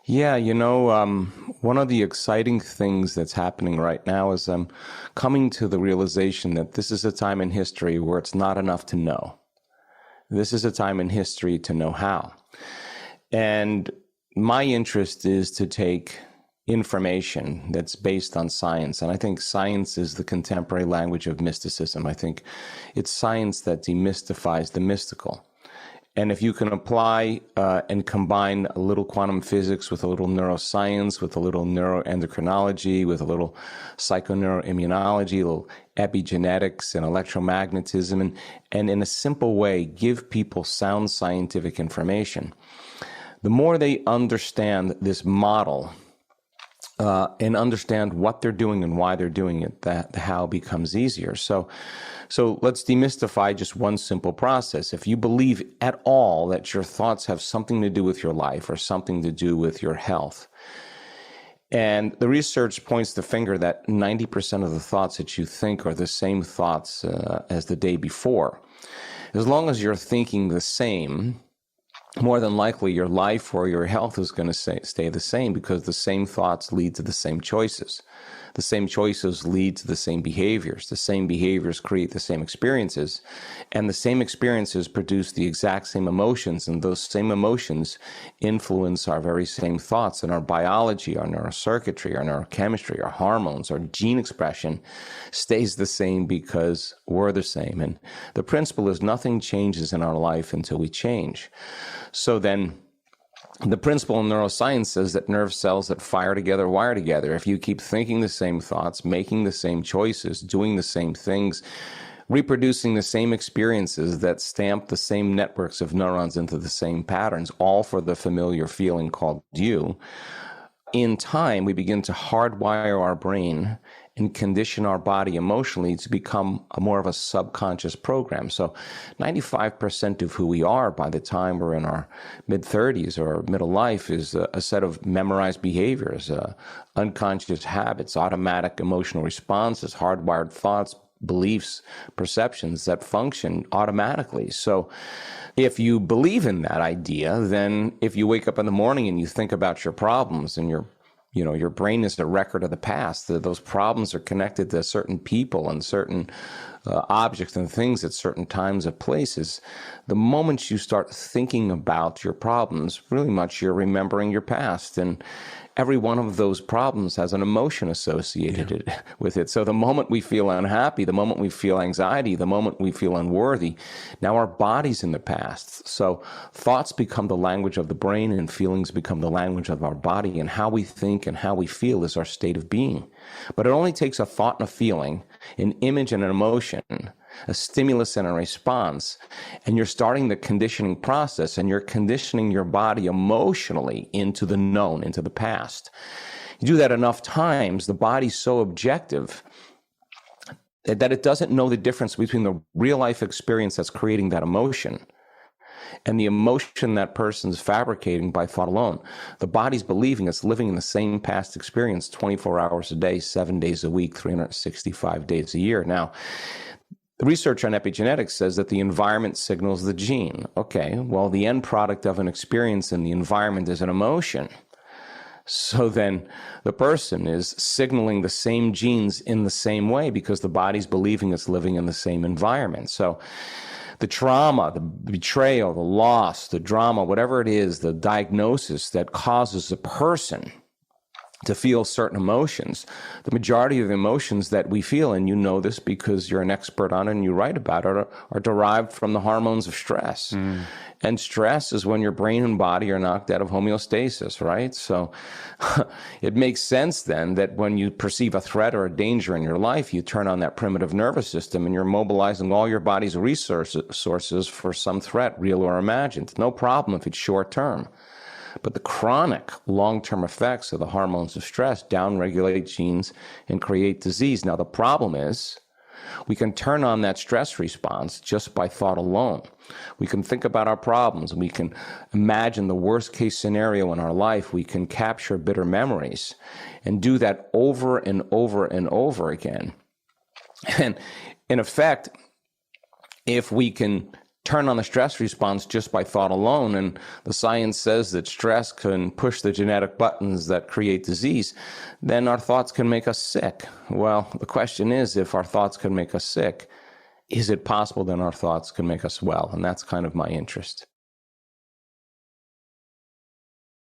Yeah, one of the exciting things that's happening right now is I'm coming to the realization that this is a time in history where it's not enough to know. This is a time in history to know how. And my interest is to take information that's based on science. And I think science is the contemporary language of mysticism. I think it's science that demystifies the mystical. And if you can apply and combine a little quantum physics with a little neuroscience, with a little neuroendocrinology, with a little psychoneuroimmunology, a little epigenetics and electromagnetism, and in a simple way, give people sound scientific information, the more they understand this model and understand what they're doing and why they're doing it, that the how becomes easier. So let's demystify just one simple process. If you believe at all that your thoughts have something to do with your life or something to do with your health, and the research points the finger that 90% of the thoughts that you think are the same thoughts as the day before. As long as you're thinking the same, more than likely your life or your health is going to stay the same, because the same thoughts lead to the same choices. The same choices lead to the same behaviors. The same behaviors create the same experiences. And the same experiences produce the exact same emotions. And those same emotions influence our very same thoughts. And our biology, our neurocircuitry, our neurochemistry, our hormones, our gene expression stays the same because we're the same. And the principle is nothing changes in our life until we change. So then, the principle in neuroscience says that nerve cells that fire together wire together. If you keep thinking the same thoughts, making the same choices, doing the same things, reproducing the same experiences that stamp the same networks of neurons into the same patterns, all for the familiar feeling called you, in time we begin to hardwire our brain and condition our body emotionally to become more of a subconscious program. So 95% of who we are by the time we're in our mid-30s or middle life is a set of memorized behaviors, unconscious habits, automatic emotional responses, hardwired thoughts, beliefs, perceptions that function automatically. So if you believe in that idea, then if you wake up in the morning and you think about your problems and your brain is a record of the past. Those problems are connected to certain people and certain objects and things at certain times of places. The moment you start thinking about your problems, really much you're remembering your past. And every one of those problems has an emotion associated with it. So the moment we feel unhappy, the moment we feel anxiety, the moment we feel unworthy, now our body's in the past. So thoughts become the language of the brain and feelings become the language of our body, and how we think and how we feel is our state of being. But it only takes a thought and a feeling, an image and an emotion, a stimulus and a response, and you're starting the conditioning process, and you're conditioning your body emotionally into the known, into the past. You do that enough times, the body's so objective that it doesn't know the difference between the real life experience that's creating that emotion and the emotion that person's fabricating by thought alone. The body's believing it's living in the same past experience 24 hours a day, 7 days a week, 365 days a year. Now, the research on epigenetics says that the environment signals the gene. Okay, well, the end product of an experience in the environment is an emotion. So then the person is signaling the same genes in the same way because the body's believing it's living in the same environment. So the trauma, the betrayal, the loss, the drama, whatever it is, the diagnosis that causes a person to feel certain emotions, the majority of the emotions that we feel, and you know this because you're an expert on it and you write about it, are derived from the hormones of stress. And stress is when your brain and body are knocked out of homeostasis, right? So it makes sense then that when you perceive a threat or a danger in your life, you turn on that primitive nervous system and you're mobilizing all your body's resources for some threat, real or imagined. No problem if it's short term. But the chronic long-term effects of the hormones of stress downregulate genes and create disease. Now, the problem is we can turn on that stress response just by thought alone. We can think about our problems. We can imagine the worst-case scenario in our life. We can capture bitter memories and do that over and over and over again. And in effect, if we can turn on the stress response just by thought alone, and the science says that stress can push the genetic buttons that create disease, then our thoughts can make us sick. Well, the question is, if our thoughts can make us sick, is it possible then our thoughts can make us well? And that's kind of my interest.